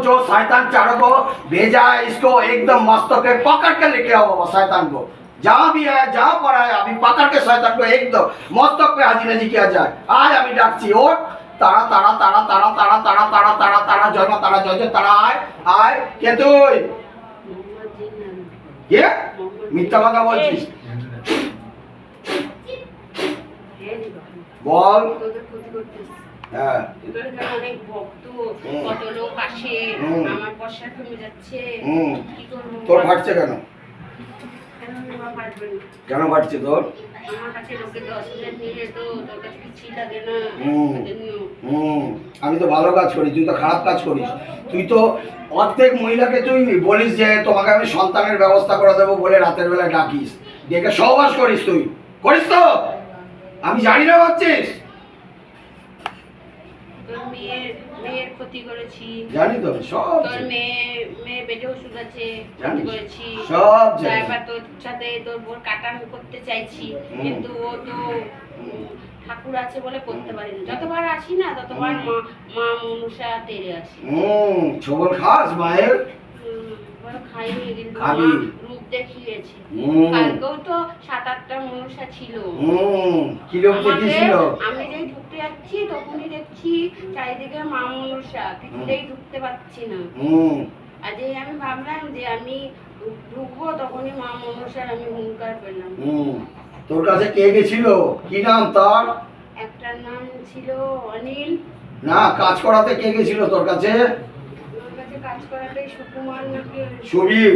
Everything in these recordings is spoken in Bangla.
जो शैतान चारों को भेजा है इसको एकदम मस्तक पे पकड़ के लेके आओ बाबा शैतान को। जहाँ भी है जहाँ पर है अभी पकड़ के शैतान को एकदम मस्तक पे हाजिर नाजिर किया जाए। आज अभी डाकছি और तारा तारा तारा तारा तारा तारा तारा तारा तारा जय मा तारा जय जय तारा आय आय কে তুই ये মিথ্যা কথা বলছিস বল। হ্যাঁ অনেক ভক্ত কত লোক আসে আমার পয়সা কমে যাচ্ছে কি করব তোর ফাটছে কেন কেন ফাটছে তোর আমার কাছে লোকে 10,000 নিলে তো তোর কাছে কিছু লাগে না আমি তো ভালো কাজ করি তুই তো খারাপ কাজ করিস। তুই তো প্রত্যেক মহিলাকে তুই বলিস যে তোমাকে আমি সন্তানের ব্যবস্থা করে দেবো বলে রাতের বেলায় ডাকিস ডেকে সহবাস করিস তুই করিস তো আমি জানি না ভাবছিস তোর মেয়ের ক্ষতি করেছি জানি তো সব তোর মেয়ে পেটে ওষুধ আছে জানি করেছি সব জানি এবার তোর সাথে তোর বোর কাটান করতে চাইছি কিন্তু ও তো ঠাকুর আছে বলে করতে পারি না। যতবার আসি না ততবার মা মনুষা তেরে আসি ছবল খাস মায়ের বড় খাইনি কিন্তু খাবি রূপ দেখিয়েছে কালকেও তো 7-8টা মনুষা ছিল কি লোক দেখিয়েছিল আমি যেই ঢুকতে যাচ্ছি তখনই দেখছি চারিদিকে মা মনুষা কিছুতেই ঢুকতে পারছি না আর যে আমি ভাবলাম যে আমি ঢুকবো তখনই মা মনুষার আমি হুঙ্কার পেলাম। তোর কাছে কে গেছিল কি নাম তার একটার নাম ছিল অনিল না কাজ করাতে কে গেছিল তোর কাছে আমার কাছে কাজ করাতে সুকুমার নাকি সুবীর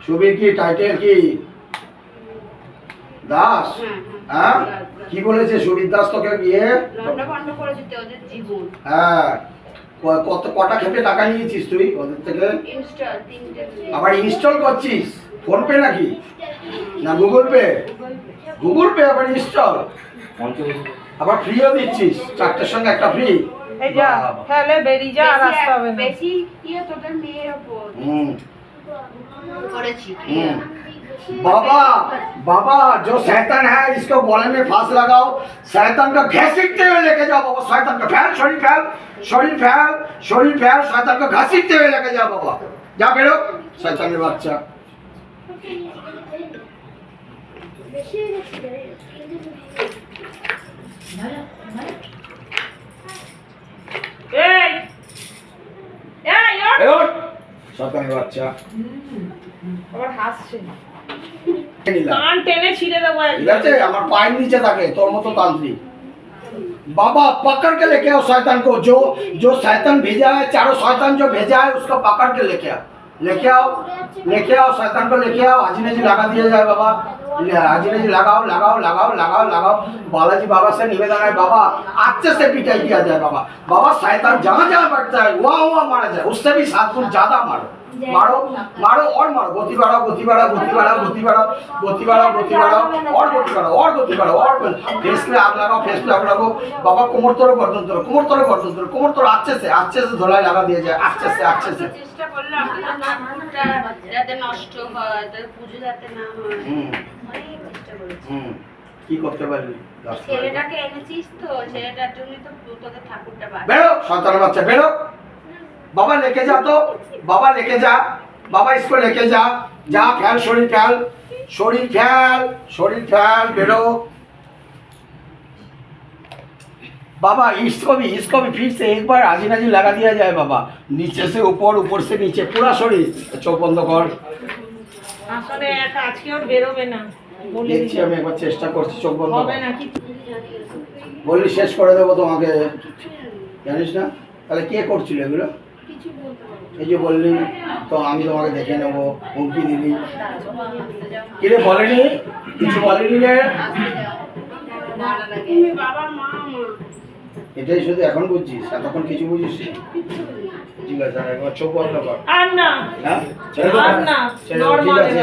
সুবীর কি টাইটেল কি দাস হ্যাঁ কি বলেছে সুবীর দাস তোকে গিয়ে লন্ডভন্ড করে দিতে ওদের জীবন হ্যাঁ কত কটা খেপে টাকা নিয়েছিস তুই ওদের থেকে ইনস্টল 3টে আবার ইনস্টল করছিস ফোন পে নাকি না গুগল পে গুগল পে আবার ইনস্টল আবার ফ্রিও দিচ্ছিস 4টের সঙ্গে একটা ফ্রি এই যা ফেলে বেরিয়ে যা আর আসতে হবে না বেশি ইয়ে তোদের মেয়ের উপর করেছি बाबा बाबा जो शैतान है इसको गले में फांस लगाओ शैतान का घसीटते हुए लेके जाओ बाबा शैतान का फैल शरीर फैल शरीर फैल शरीर फैल शैतान को घसीटते हुए लेके जाओ बाबा जा बेरो शैताনের বাচ্চা এই এই ওঠ শয়তানের বাচ্চা আবার হাসছে নিলাম কান টেনে ছিঁড়ে দেবো ঠিক আছে আমার পায়ের নিচে থাকে তোর মতো तांत्रिक बाबा पकड़ के लेके आओ शैतान को जो जो शैतान भेजा है चारों शैतान जो भेजा है उसको पकड़ के लेके आओ शैतान को लेके आओ हाजी नाजी लगा दिया जाए बाबा हाजी नाजी लगाओ लगाओ लगाओ लगाओ लगाओ बालाजी बाबा से निवेदन है बाबा अच्छे से पिटाई किया जाए बाबा बाबा शैतान जहाँ जहाँ बैठता है वहाँ वहाँ मारा जाए उससे भी 7 गुण ज्यादा मारो मारो मारो और मारो गति बढ़ाओ गति बढ़ाओ गति बढ़ाओ गति बढ़ाओ गति बढ़ाओ गति बढ़ाओ और गति बढ़ाओ और गति बढ़ाओ और फेस पे आग लगाओ फेस पे आग लगाओ बाबा कोमर तोड़ो गर्दन तोड़ो कोमर तोड़ो अच्छे से धुलाई लगा दिया जाए अच्छे से চেষ্টা করলাম নামটা যাতে নষ্ট হয় তার পুজো যাতে না হয় অনেক চেষ্টা করেছি কি করতে পারলি ছেলেটাকে এনেছিস তো ছেলেটার জন্য তো তোদের ঠাকুরটা বাদ বেরো সন্তানের বাচ্চা বেরো बाबा लेके जा तो बाबा लेके जा बाबा इसको लेके जा जा फैल शरीर फैल बेरो बाबा इसको भी फिर से एक बार हाजी नाजी लगा दिया जाए बाबा नीचे से ऊपर ऊपर से नीचे पूरा शरीर चोख बंद कर আসলে আজকে ওর বেরোবে না বলে দেখছি আমি একবার চেষ্টা করছি চোখ বন্ধ হবে না কি বললি শেষ করে দেবো তোমাকে জানিস না তাহলে কে করছিল এগুলো এই যে বললি তো আমি তোমাকে দেখে নেবো হুমকি দিবি কিরে বলেনি কিছু বলেনি রে বাবা মা এটাই শুধু এখন বুঝছিস এতক্ষণ কিছু বুঝিস ঠিক আছে একবার চোখ বন্ধ কর আর না হ্যাঁ ছেড়ে আর না ঠিক আছে